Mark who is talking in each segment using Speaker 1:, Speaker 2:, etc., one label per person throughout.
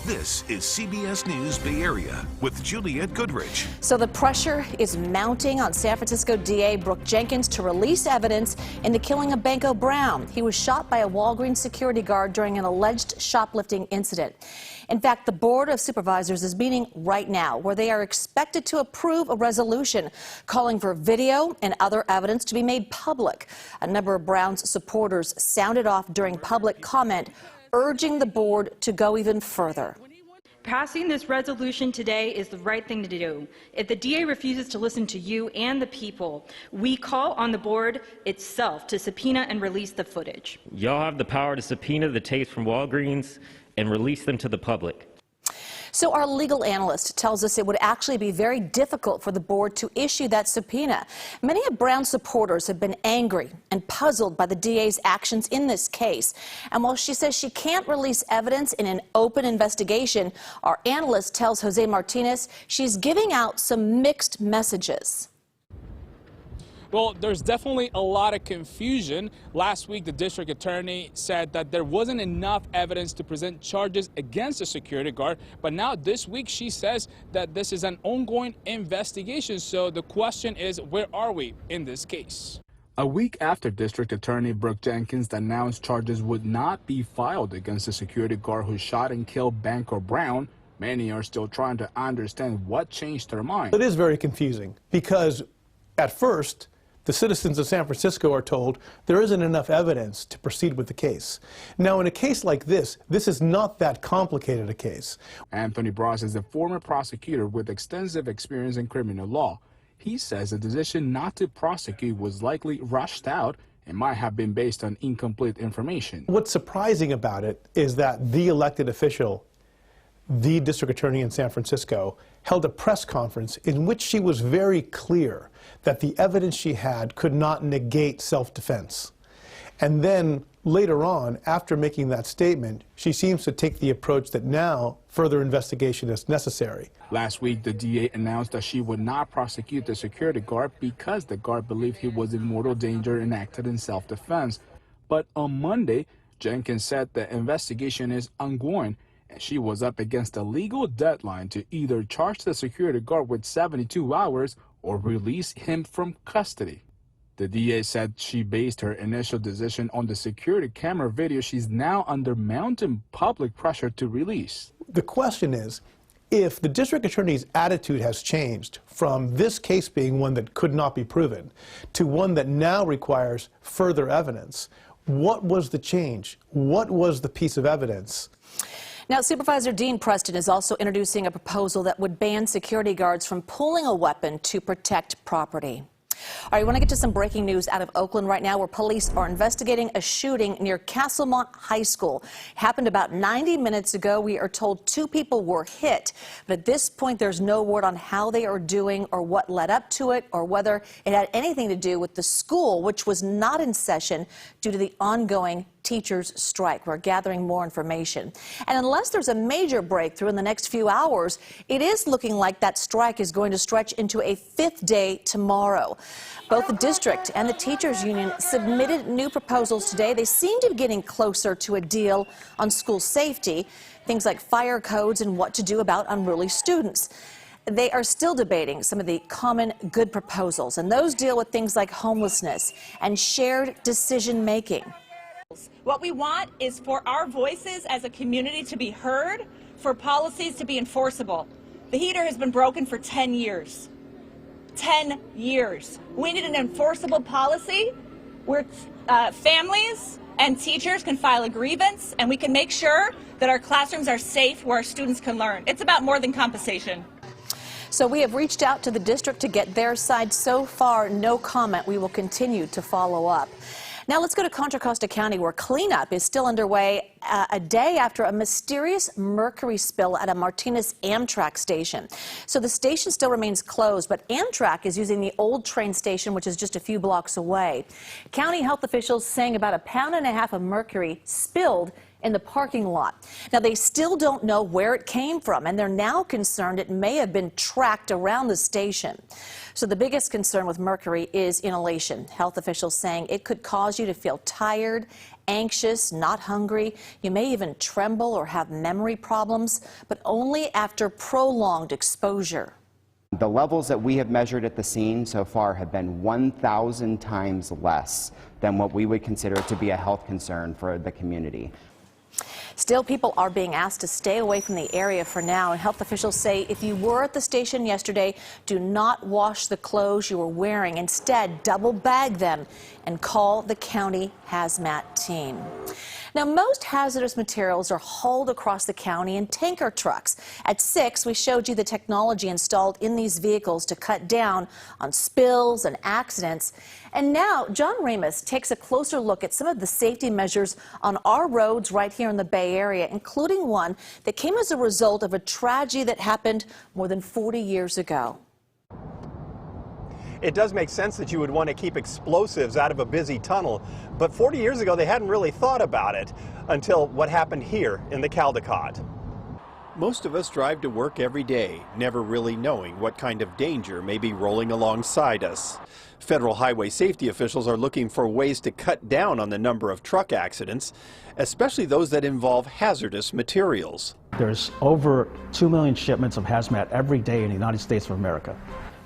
Speaker 1: This is CBS News Bay Area with Juliette Goodrich.
Speaker 2: So the pressure is mounting on San Francisco DA Brooke Jenkins to release evidence in the killing of Banko Brown. He was shot by a Walgreens security guard during an alleged shoplifting incident. In fact, the Board of Supervisors is meeting right now, where they are expected to approve a resolution calling for video and other evidence to be made public. A number of Brown's supporters sounded off during public comment, urging the board to go even further.
Speaker 3: Passing this resolution today is the right thing to do. If the DA refuses to listen to you and the people, we call on the board itself to subpoena and release the footage.
Speaker 4: Y'all have the power to subpoena the tapes from Walgreens and release them to the public.
Speaker 2: So our legal analyst tells us it would actually be very difficult for the board to issue that subpoena. Many of Brown's supporters have been angry and puzzled by the DA's actions in this case. And while she says she can't release evidence in an open investigation, our analyst tells Jose Martinez she's giving out some mixed messages.
Speaker 5: Well, there's definitely a lot of confusion. Last week, the district attorney said that there wasn't enough evidence to present charges against the security guard. But now this week, she says that this is an ongoing investigation. So the question is, where are we in this case?
Speaker 6: A week after District Attorney Brooke Jenkins announced charges would not be filed against the security guard who shot and killed Banko Brown, many are still trying to understand what changed her mind.
Speaker 7: It is very confusing because at first, the citizens of San Francisco are told there isn't enough evidence to proceed with the case. Now, in a case like this is not that complicated a case.
Speaker 6: Anthony Bros is a former prosecutor with extensive experience in criminal law. He says the decision not to prosecute was likely rushed out and might have been based on incomplete information.
Speaker 7: What's surprising about it is that the elected official, the district attorney in San Francisco, held a press conference in which she was very clear that the evidence she had could not negate self-defense. And then later on, after making that statement, she seems to take the approach that now further investigation is necessary.
Speaker 6: Last week, the DA announced that she would not prosecute the security guard because the guard believed he was in mortal danger and acted in self-defense. But on Monday, Jenkins said the investigation is ongoing, and she was up against a legal deadline to either charge the security guard with 72 hours or release him from custody. The DA said she based her initial decision on the security camera video she's now under mounting public pressure to release.
Speaker 7: The question is, if the district attorney's attitude has changed from this case being one that could not be proven to one that now requires further evidence, what was the change? What was the piece of evidence?
Speaker 2: Now, Supervisor Dean Preston is also introducing a proposal that would ban security guards from pulling a weapon to protect property. All right, I want to get to some breaking news out of Oakland right now, where police are investigating a shooting near Castlemont High School. It happened about 90 minutes ago. We are told 2 people were hit, but at this point there's no word on how they are doing or what led up to it or whether it had anything to do with the school, which was not in session due to the ongoing teachers' strike. We're gathering more information. And unless there's a major breakthrough in the next few hours, it is looking like that strike is going to stretch into a 5th day tomorrow. Both the district and the teachers union submitted new proposals today. They seem to be getting closer to a deal on school safety, things like fire codes and what to do about unruly students. They are still debating some of the common good proposals, and those deal with things like homelessness and shared decision making.
Speaker 8: What we want is for our voices as a community to be heard, for policies to be enforceable. The heater has been broken for 10 years. 10 years. We need an enforceable policy where families and teachers can file a grievance, and we can make sure that our classrooms are safe where our students can learn. It's about more than compensation.
Speaker 2: So we have reached out to the district to get their side. So far, no comment. We will continue to follow up. Now let's go to Contra Costa County, where cleanup is still underway a day after a mysterious mercury spill at a Martinez Amtrak station. So the station still remains closed, but Amtrak is using the old train station, which is just a few blocks away. County health officials saying about 1.5 pounds of mercury spilled in the parking lot. Now, they still don't know where it came from, and they're now concerned it may have been tracked around the station. So the biggest concern with mercury is inhalation. Health officials saying it could cause you to feel tired, anxious, not hungry. You may even tremble or have memory problems, but only after prolonged exposure.
Speaker 9: The levels that we have measured at the scene so far have been 1,000 times less than what we would consider to be a health concern for the community.
Speaker 2: Still, people are being asked to stay away from the area for now, and health officials say if you were at the station yesterday, do not wash the clothes you were wearing. Instead, double bag them and call the county hazmat team. Now, most hazardous materials are hauled across the county in tanker trucks. At 6, we showed you the technology installed in these vehicles to cut down on spills and accidents. And now, John Ramus takes a closer look at some of the safety measures on our roads right here in the Bay Area, including one that came as a result of a tragedy that happened more than 40 years ago.
Speaker 10: It does make sense that you would want to keep explosives out of a busy tunnel, but 40 years ago they hadn't really thought about it until what happened here in the Caldecott. Most of us drive to work every day, never really knowing what kind of danger may be rolling alongside us. Federal highway safety officials are looking for ways to cut down on the number of truck accidents, especially those that involve hazardous materials.
Speaker 11: There's over 2 million shipments of hazmat every day in the United States of America.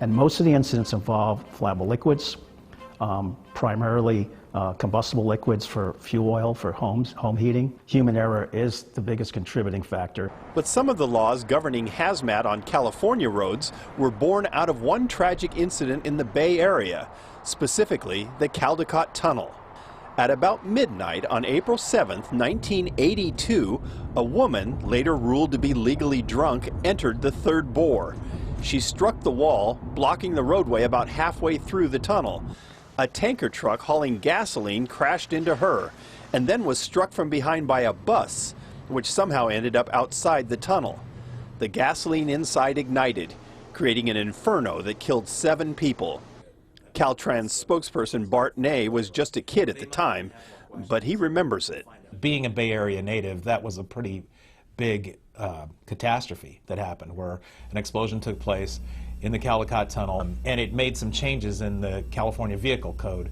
Speaker 11: And most of the incidents involve flammable liquids, primarily combustible liquids for fuel oil for home heating. Human error is the biggest contributing factor.
Speaker 10: But some of the laws governing hazmat on California roads were born out of one tragic incident in the Bay Area, specifically the Caldecott Tunnel. At about midnight on April 7th, 1982, a woman, later ruled to be legally drunk, entered the third bore. She struck the wall, blocking the roadway about halfway through the tunnel. A tanker truck hauling gasoline crashed into her and then was struck from behind by a bus, which somehow ended up outside the tunnel. The gasoline inside ignited, creating an inferno that killed 7 people. Caltrans spokesperson Bart Ney was just a kid at the time, but he remembers it.
Speaker 12: Being a Bay Area native, that was a pretty big catastrophe that happened, where an explosion took place in the Caldecott Tunnel, and it made some changes in the California Vehicle Code.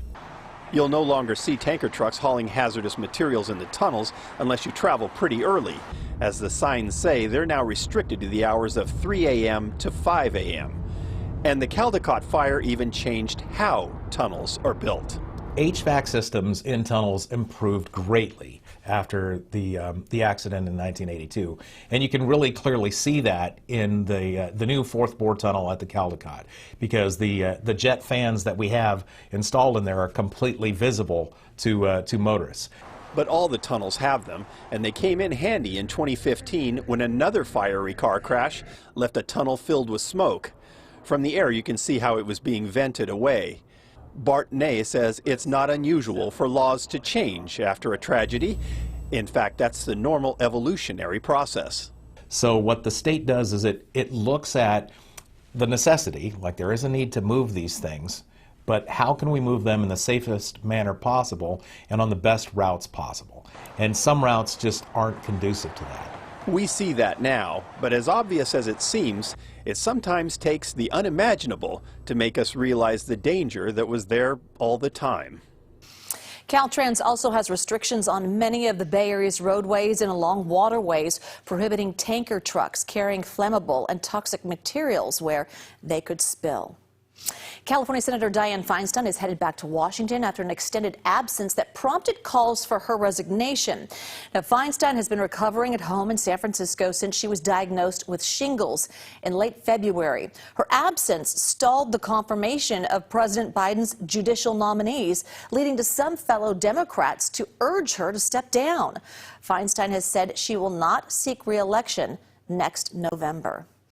Speaker 10: You'll no longer see tanker trucks hauling hazardous materials in the tunnels unless you travel pretty early. As the signs say, they're now restricted to the hours of 3 a.m. to 5 a.m. And the Caldecott fire even changed how tunnels are built.
Speaker 12: HVAC systems in tunnels improved greatly after the accident in 1982, and you can really clearly see that in the new fourth bore tunnel at the Caldecott, because the jet fans that we have installed in there are completely visible to motorists.
Speaker 10: But all the tunnels have them, and they came in handy in 2015 when another fiery car crash left a tunnel filled with smoke. From the air, you can see how it was being vented away. Bart Ney says it's not unusual for laws to change after a tragedy. In fact, that's the normal evolutionary process.
Speaker 12: So what the state does is it looks at the necessity, like there is a need to move these things, but how can we move them in the safest manner possible and on the best routes possible? And some routes just aren't conducive to that.
Speaker 10: We see that now, but as obvious as it seems, it sometimes takes the unimaginable to make us realize the danger that was there all the time.
Speaker 2: Caltrans also has restrictions on many of the Bay Area's roadways and along waterways, prohibiting tanker trucks carrying flammable and toxic materials where they could spill. California Senator Dianne Feinstein is headed back to Washington after an extended absence that prompted calls for her resignation. Now, Feinstein has been recovering at home in San Francisco since she was diagnosed with shingles in late February. Her absence stalled the confirmation of President Biden's judicial nominees, leading to some fellow Democrats to urge her to step down. Feinstein has said she will not seek re-election next November.